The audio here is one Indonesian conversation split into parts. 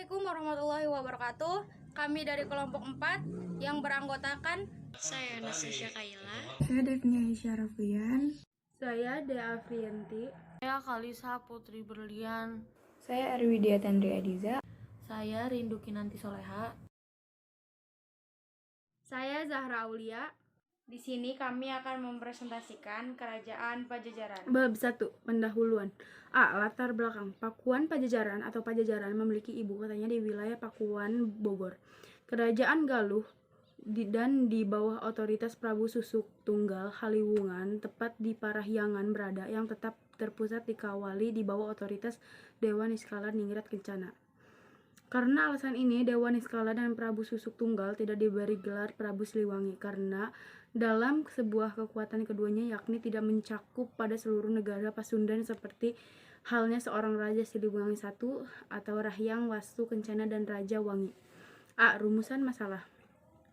Assalamualaikum warahmatullahi wabarakatuh. Kami dari kelompok 4 yang beranggotakan Saya Nasisha Kaila. Saya Devnia Syarafian. Saya Dea Afrianti. Saya Kalisa Putri Berlian. Saya Arwidia Tandri Adiza. Saya Rindu Kinanti Soleha. Saya Zahra Aulia. Di sini kami akan mempresentasikan Kerajaan Pajajaran. Bab 1. Pendahuluan. A. Latar belakang. Pakuan Pajajaran atau Pajajaran memiliki ibu kotanya di wilayah Pakuan, Bogor. Kerajaan Galuh dan di bawah otoritas Prabu Susuk Tunggal Haliwungan, tepat di Parahyangan berada, yang tetap terpusat di Kawali di bawah otoritas Dewa Niskala Ningrat Kencana. Karena alasan ini, Dewa Niskala dan Prabu Susuk Tunggal tidak diberi gelar Prabu Siliwangi, karena dalam sebuah kekuatan keduanya yakni tidak mencakup pada seluruh negara Pasundan seperti halnya seorang Raja Siliwangi I atau Rahyang Wastu Kencana dan Raja Wangi. A. Rumusan masalah.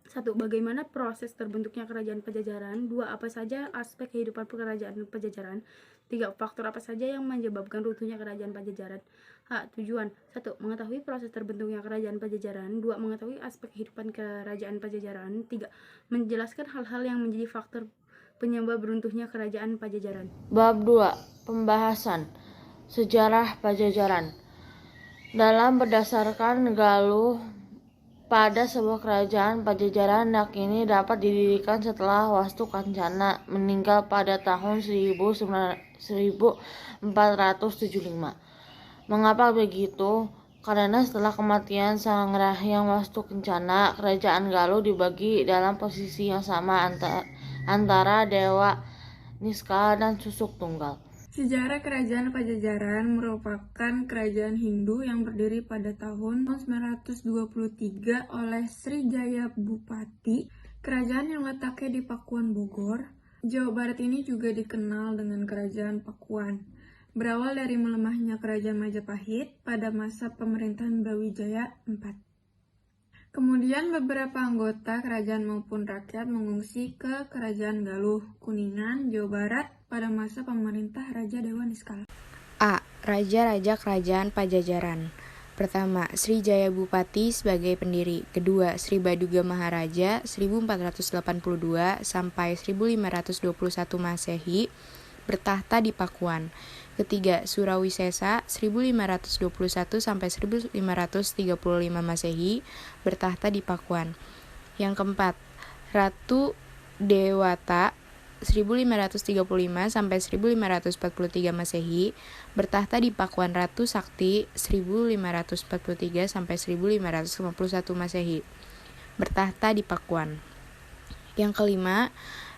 1. Bagaimana proses terbentuknya Kerajaan Pajajaran? 2. Apa saja aspek kehidupan Kerajaan Pajajaran? 3. Faktor apa saja yang menyebabkan runtuhnya Kerajaan Pajajaran? A. Tujuan. 1. Mengetahui proses terbentuknya Kerajaan Pajajaran. 2. Mengetahui aspek kehidupan Kerajaan Pajajaran. 3. Menjelaskan hal-hal yang menjadi faktor penyebab runtuhnya Kerajaan Pajajaran. Bab 2. Pembahasan Sejarah Pajajaran. Dalam berdasarkan Galuh, pada sebuah kerajaan Pajajaran yakini dapat didirikan setelah Wastu Kencana meninggal pada tahun 1475. Mengapa begitu? Karena setelah kematian sang Rahyang Wastu Kencana, kerajaan Galuh dibagi dalam posisi yang sama antara Dewa Niskala dan Susuk Tunggal. Sejarah Kerajaan Pajajaran merupakan kerajaan Hindu yang berdiri pada tahun 923 oleh Srijaya Bupati, kerajaan yang letaknya di Pakuan, Bogor, Jawa Barat. Ini juga dikenal dengan Kerajaan Pakuan. Berawal dari melemahnya Kerajaan Majapahit pada masa pemerintahan Brawijaya IV. Kemudian beberapa anggota kerajaan maupun rakyat mengungsi ke Kerajaan Galuh, Kuningan, Jawa Barat pada masa pemerintah Raja Dewa Niskala. A. Raja-raja Kerajaan Pajajaran. Pertama, Srijaya Bupati sebagai pendiri. Kedua, Sri Baduga Maharaja 1482 sampai 1521 Masehi bertahta di Pakuan. Ketiga, Surawisesa 1521 sampai 1535 Masehi bertahta di Pakuan. Yang keempat, Ratu Dewata 1535 sampai 1543 Masehi bertahta di Pakuan. Ratu Sakti 1543 sampai 1551 Masehi bertahta di Pakuan. Yang kelima,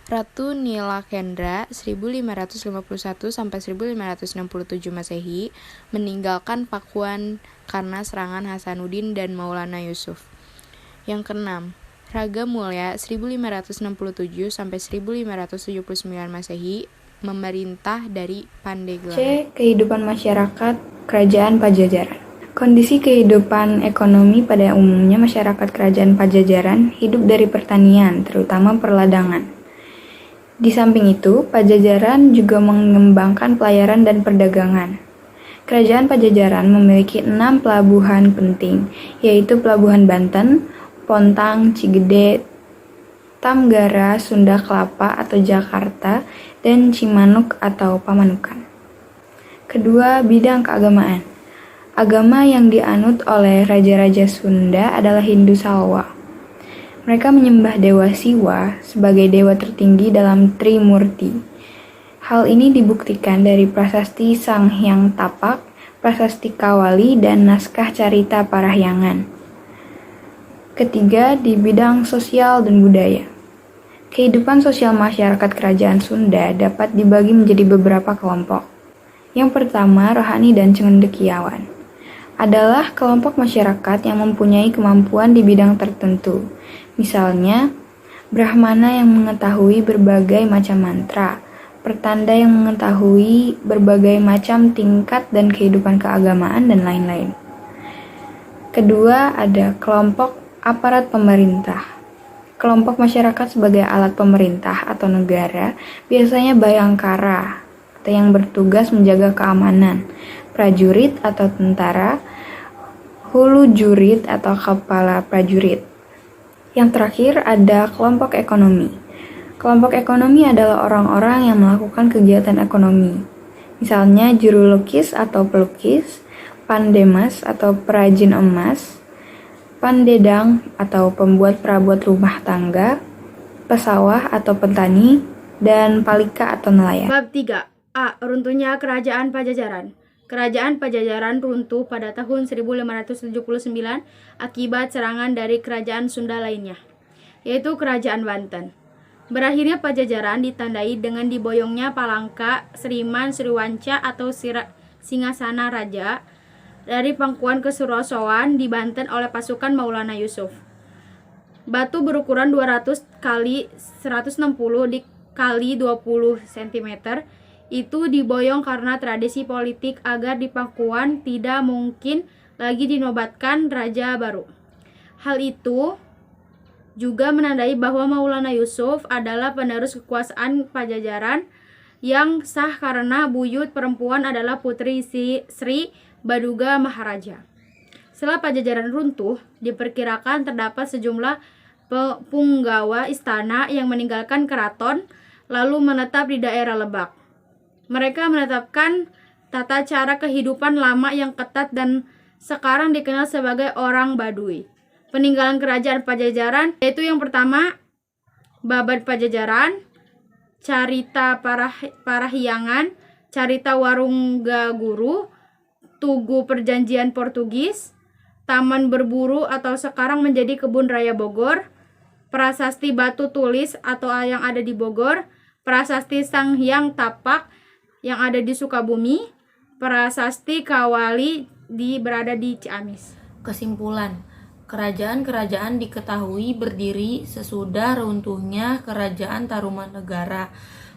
Ratu Nilakendra 1551 sampai 1567 Masehi meninggalkan Pakuan karena serangan Hasanuddin dan Maulana Yusuf. Yang keenam, Raga Mulya 1567 sampai 1579 Masehi memerintah dari Pandeglang. C. Kehidupan masyarakat Kerajaan Pajajaran. Kondisi kehidupan ekonomi pada umumnya masyarakat Kerajaan Pajajaran hidup dari pertanian, terutama perladangan. Di samping itu, Pajajaran juga mengembangkan pelayaran dan perdagangan. Kerajaan Pajajaran memiliki 6 pelabuhan penting, yaitu Pelabuhan Banten, Pontang, Cigede, Tamgara, Sunda Kelapa atau Jakarta, dan Cimanuk atau Pamanukan. Kedua, bidang keagamaan. Agama yang dianut oleh Raja-Raja Sunda adalah Hindu Salwa. Mereka menyembah Dewa Siwa sebagai dewa tertinggi dalam Trimurti. Hal ini dibuktikan dari prasasti Sang Hyang Tapak, prasasti Kawali, dan naskah Carita Parahyangan. Ketiga, di bidang sosial dan budaya. Kehidupan sosial masyarakat Kerajaan Sunda dapat dibagi menjadi beberapa kelompok. Yang pertama, rohani dan cendekiawan adalah kelompok masyarakat yang mempunyai kemampuan di bidang tertentu. Misalnya, Brahmana yang mengetahui berbagai macam mantra, pertanda yang mengetahui berbagai macam tingkat dan kehidupan keagamaan, dan lain-lain. Kedua, ada kelompok aparat pemerintah. Kelompok masyarakat sebagai alat pemerintah atau negara, biasanya bayangkara atau yang bertugas menjaga keamanan, prajurit atau tentara, hulu jurid atau kepala prajurit. Yang terakhir ada kelompok ekonomi. Kelompok ekonomi adalah orang-orang yang melakukan kegiatan ekonomi. Misalnya juru lukis atau pelukis, pandemas atau perajin emas, pandedang atau pembuat perabot rumah tangga, pesawah atau petani, dan palika atau nelayan. Bab 3. A. Runtuhnya Kerajaan Pajajaran. Kerajaan Pajajaran runtuh pada tahun 1579 akibat serangan dari kerajaan Sunda lainnya, yaitu Kerajaan Banten. Berakhirnya Pajajaran ditandai dengan diboyongnya Palangka, Seriman, Sriwanca atau Singasana Raja dari Pangkuan ke Surosowan di Banten oleh pasukan Maulana Yusuf. Batu berukuran 200 kali 160 kali 20 cm itu diboyong karena tradisi politik agar di Pangkuan tidak mungkin lagi dinobatkan raja baru. Hal itu juga menandai bahwa Maulana Yusuf adalah penerus kekuasaan Pajajaran yang sah karena buyut perempuan adalah putri Sri Baduga Maharaja. Setelah Pajajaran runtuh, diperkirakan terdapat sejumlah punggawa istana yang meninggalkan keraton lalu menetap di daerah Lebak. Mereka menetapkan tata cara kehidupan lama yang ketat dan sekarang dikenal sebagai orang Baduy. Peninggalan kerajaan Pajajaran yaitu yang pertama, Babad Pajajaran, Carita Parahyangan, Carita Warunggaguru, Tugu Perjanjian Portugis, Taman Berburu atau sekarang menjadi Kebun Raya Bogor, Prasasti Batu Tulis atau yang ada di Bogor, Prasasti Sang Hyang Tapak yang ada di Sukabumi, Prasasti Kawali berada di Ciamis. Kesimpulan, kerajaan-kerajaan diketahui berdiri sesudah runtuhnya Kerajaan Tarumanegara.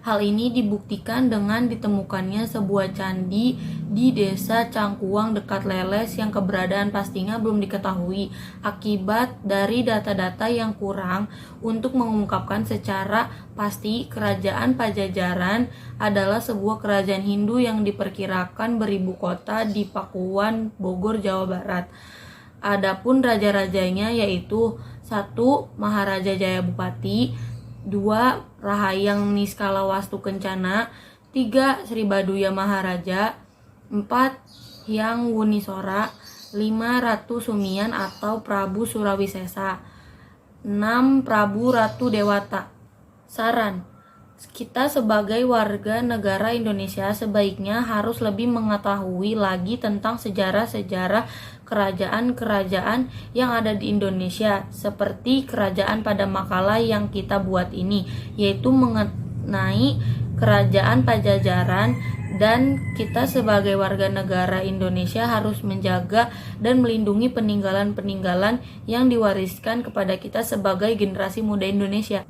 Hal ini dibuktikan dengan ditemukannya sebuah candi di desa Cangkuang dekat Leles yang keberadaan pastinya belum diketahui akibat dari data-data yang kurang untuk mengungkapkan secara pasti Kerajaan Pajajaran adalah sebuah kerajaan Hindu yang diperkirakan beribu kota di Pakuan, Bogor, Jawa Barat. Adapun raja-rajanya yaitu 1. Maharaja Jayabupati, 2. Rahayang Niskala Wastu Kencana, 3. Sri Baduya Maharaja, 4. Hyang Wunisora, 5. Ratu Sumian atau Prabu Surawisesa, 6. Prabu Ratu Dewata. Saran, kita sebagai warga negara Indonesia sebaiknya harus lebih mengetahui lagi tentang sejarah-sejarah kerajaan-kerajaan yang ada di Indonesia seperti kerajaan pada makalah yang kita buat ini, yaitu mengenai Kerajaan Pajajaran, dan kita sebagai warga negara Indonesia harus menjaga dan melindungi peninggalan-peninggalan yang diwariskan kepada kita sebagai generasi muda Indonesia.